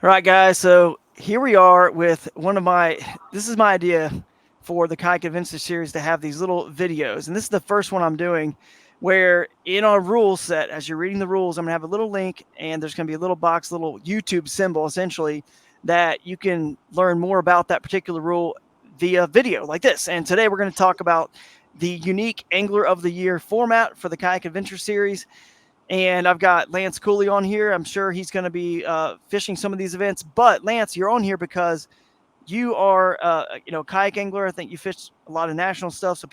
All right, guys. So here we are with this is my idea for the Kayak Adventure series to have these little videos. And this is the first one I'm doing where in our rule set, as you're reading the rules, I'm going to have a little link and there's going to be a little box, little YouTube symbol essentially that you can learn more about that particular rule via video like this. And today we're going to talk about the unique Angler of the Year format for the Kayak Adventure series. And I've got Lance Cooley on here. I'm sure he's going to be fishing some of these events. But Lance, you're on here because you are, kayak angler. I think you fish a lot of national stuff. So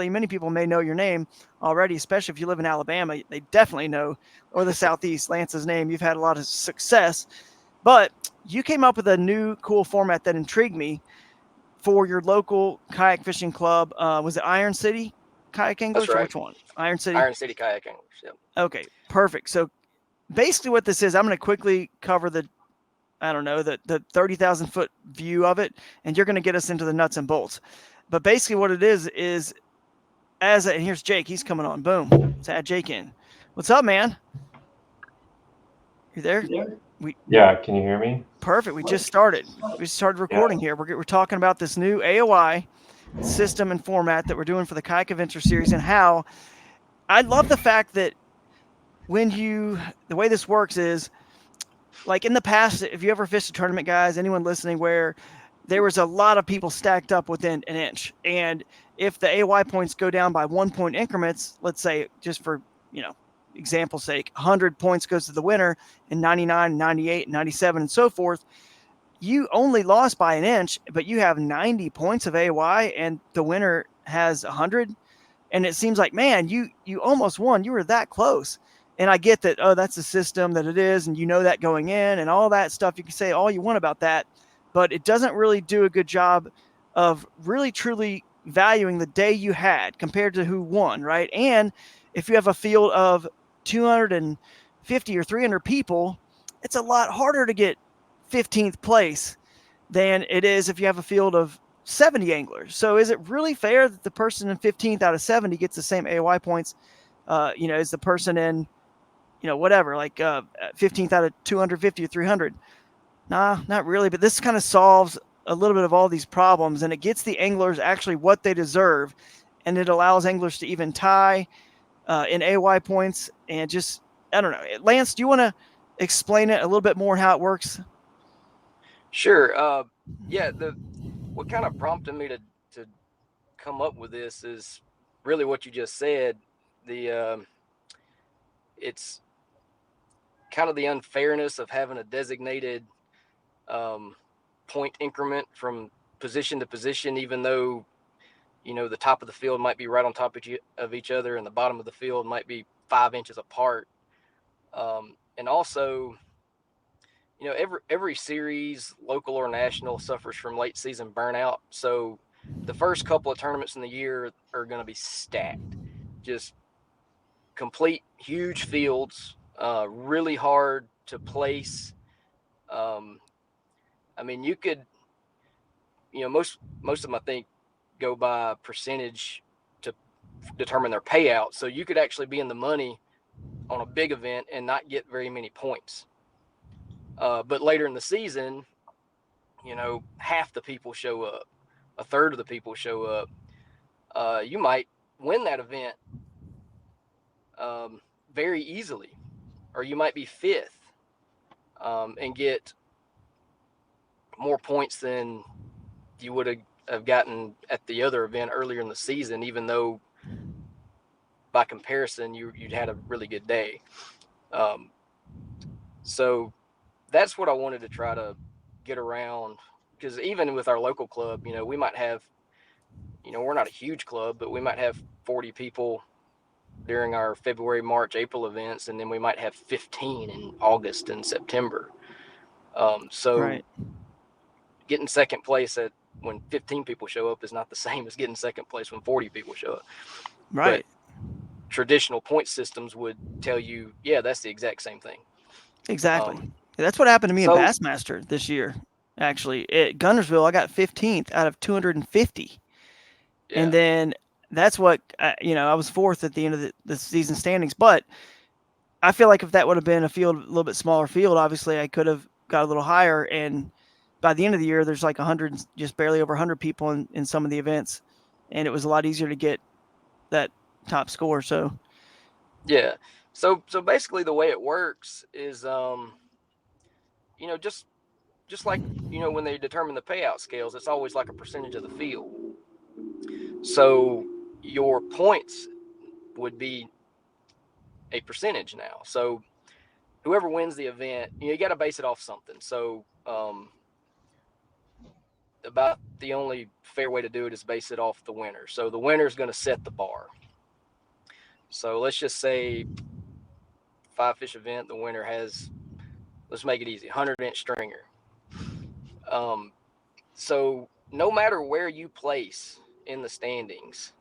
many people may know your name already, especially if you live in Alabama. They definitely know, or the Southeast, Lance's name. You've had a lot of success. But you came up with a new cool format that intrigued me for your local kayak fishing club. Was it Iron City Kayak That's Anglers or right. which one? Iron City? Iron City Kayak Anglers. Yep. Okay, perfect. So basically what this is, I'm going to quickly cover the 30,000 foot view of it, and you're going to get us into the nuts and bolts. But basically what it is and here's Jake. He's coming on. Boom. Let's add Jake in. What's up, man? You there? We Yeah, can you hear me? Perfect. We just started. We started Yeah. recording here. We're talking about this new AOI system and format that we're doing for the Kayak Adventure series and how I love the fact that the way this works is like in the past, if you ever fished a tournament, guys, anyone listening, where there was a lot of people stacked up within an inch, and if the AY points go down by 1 point increments, let's say just for example's sake, 100 points goes to the winner, and 99, 98, 97, and so forth. You only lost by an inch, but you have 90 points of AY, and the winner has 100. And it seems like, man, you almost won. You were that close. And I get that, that's the system that it is, and you know that going in and all that stuff. You can say all you want about that, but it doesn't really do a good job of really truly valuing the day you had compared to who won, right? And if you have a field of 250 or 300 people, it's a lot harder to get 15th place than it is if you have a field of 70 anglers. So is it really fair that the person in 15th out of 70 gets the same AOI points, as the person in, whatever, like 15th out of 250 or 300? Nah, not really. But this kind of solves a little bit of all these problems, and it gets the anglers actually what they deserve, and it allows anglers to even tie in AOI points. And just, I don't know. Lance, do you want to explain it a little bit more how it works? Sure. Yeah. What kind of prompted me to come up with this is really what you just said. It's kind of the unfairness of having a designated point increment from position to position, even though the top of the field might be right on top of each other, and the bottom of the field might be 5 inches apart. And also, every series, local or national, suffers from late season burnout. So the first couple of tournaments in the year are going to be stacked, just complete huge fields, really hard to place. I mean, you could, most of them I think go by percentage to determine their payout. So you could actually be in the money on a big event and not get very many points. But later in the season, half the people show up, a third of the people show up. You might win that event very easily, or you might be fifth and get more points than you would have gotten at the other event earlier in the season, even though by comparison you'd had a really good day. So that's what I wanted to try to get around, because even with our local club, we might have, we're not a huge club, but we might have 40 people during our February, March, April events, and then we might have 15 in August and September. So Right. getting second place when 15 people show up is not the same as getting second place when 40 people show up. Right. But traditional point systems would tell you, yeah, that's the exact same thing. Exactly. That's what happened to me in So Bassmaster this year. Actually, at Gunnersville, I got 15th out of 250, yeah, and then that's what I was fourth at the end of the season standings. But I feel like if that would have been a little bit smaller field, obviously I could have got a little higher, and by the end of the year, there's like 100, just barely over 100 people in some of the events, and it was a lot easier to get that top score. So Yeah. So basically, the way it works is, you know, just like, you know, when they determine the payout scales, it's always like a percentage of the field. So your points would be a percentage now. So whoever wins the event, you got to base it off something. So about the only fair way to do it is base it off the winner. So the winner is going to set the bar. So let's just say 5 fish event, the winner has, let's make it easy, 100-inch stringer. So no matter where you place in the standings,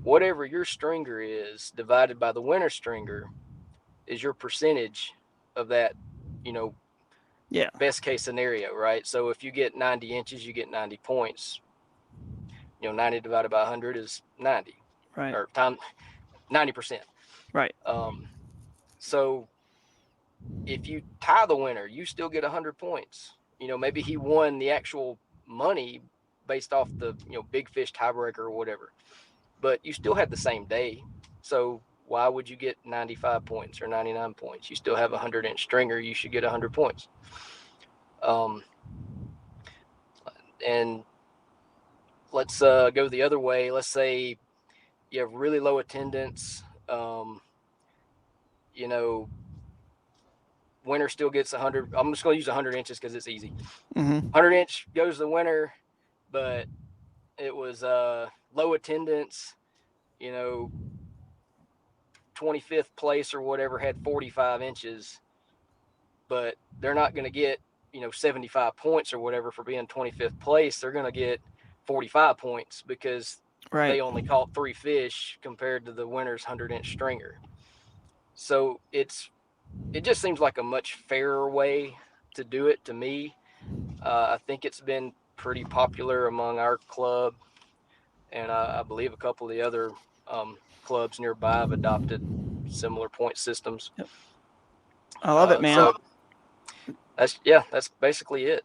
whatever your stringer is divided by the winner stringer is your percentage of that, you know, yeah, best case scenario, right? So if you get 90 inches, you get 90 points. 90 divided by 100 is 90, right, or time 90%. right, So if you tie the winner, you still get 100 points. Maybe he won the actual money based off the big fish tiebreaker or whatever, but you still had the same day. So why would you get 95 points or 99 points? You still have a 100-inch stringer. You should get 100 points. And let's go the other way. Let's say you have really low attendance. You know, winner still gets 100. I'm just going to use 100 inches because it's easy. 100-inch goes to the winner, but it was low attendance. 25th place or whatever had 45 inches, but they're not going to get 75 points or whatever for being 25th place. They're going to get 45 points because they only caught 3 fish compared to the winner's 100-inch stringer. So it just seems like a much fairer way to do it to me. I think it's been pretty popular among our club, and I believe a couple of the other clubs nearby have adopted similar point systems. Yep. I love it, man. So that's basically it.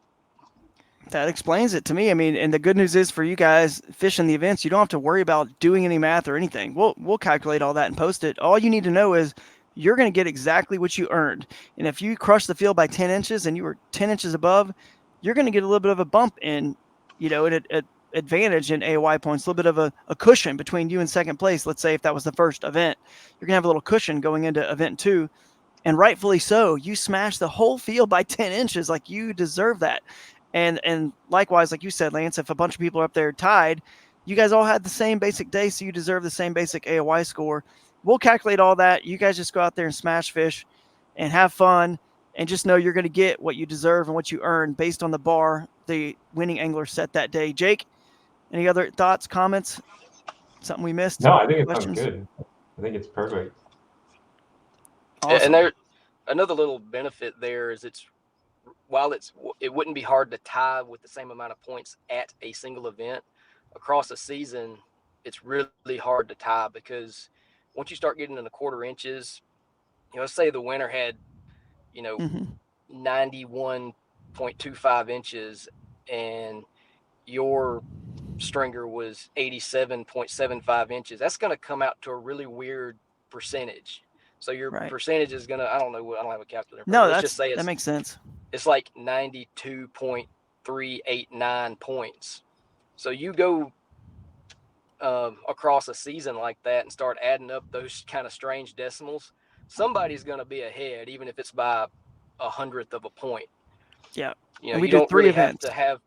That explains it to me. I mean, and the good news is for you guys fishing the events, you don't have to worry about doing any math or anything. We'll calculate all that and post it. All you need to know is you're going to get exactly what you earned. And if you crush the field by 10 inches and you were 10 inches above, you're going to get a little bit of a bump in, an advantage in AOI points, a little bit of a cushion between you and second place. Let's say if that was the first event, you're going to have a little cushion going into event 2. And rightfully so. You smashed the whole field by 10 inches. Like, you deserve that. And likewise, like you said, Lance, if a bunch of people are up there tied, you guys all had the same basic day, so you deserve the same basic AOI score. We'll calculate all that. You guys just go out there and smash fish and have fun, and just know you're going to get what you deserve and what you earn based on the bar the winning angler set that day. Jake, any other thoughts, comments, something we missed? No, I think it Questions? sounds good. I think it's perfect. And Awesome. there, another little benefit there is while it wouldn't be hard to tie with the same amount of points at a single event, across a season, it's really hard to tie because once you start getting in the quarter inches, let's say the winner had, 91.25 inches and your stringer was 87.75 inches. That's going to come out to a really weird percentage. So your percentage is going to, I don't have a calculator. No, let's just say that makes sense. It's like 92.389 points. So you go across a season like that and start adding up those kind of strange decimals, somebody's going to be ahead, even if it's by 100th of a point. Yeah. We do 3 events. Have to have.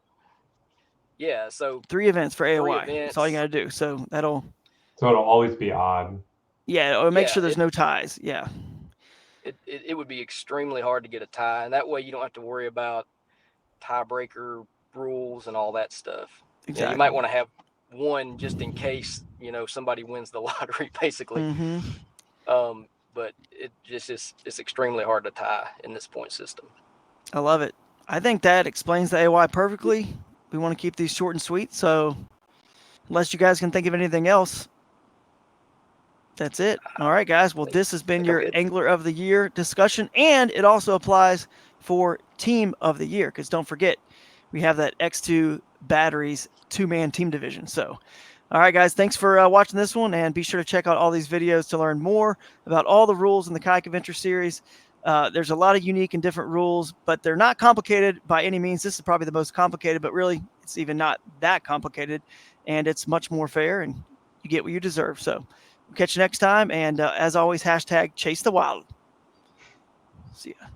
Yeah, so 3 events for AOI. That's all you got to do. So it'll always be odd. Yeah, it'll make sure there's no ties. Yeah. It would be extremely hard to get a tie, and that way you don't have to worry about tiebreaker rules and all that stuff. Exactly. You might want to have one just in case somebody wins the lottery, basically. But it's extremely hard to tie in this point system. I love it. I think that explains the AOI perfectly. We want to keep these short and sweet, so unless you guys can think of anything else, that's it. All right, guys. Well, this has been your Angler of the Year discussion, and it also applies for Team of the Year. Because don't forget, we have that X2 Batteries 2-man team division. So, all right, guys, thanks for watching this one, and be sure to check out all these videos to learn more about all the rules in the Kayak Adventure series. There's a lot of unique and different rules, but they're not complicated by any means. This is probably the most complicated, but really, it's even not that complicated, and it's much more fair, and you get what you deserve. So we'll catch you next time, and as always, hashtag chase the wild. See ya.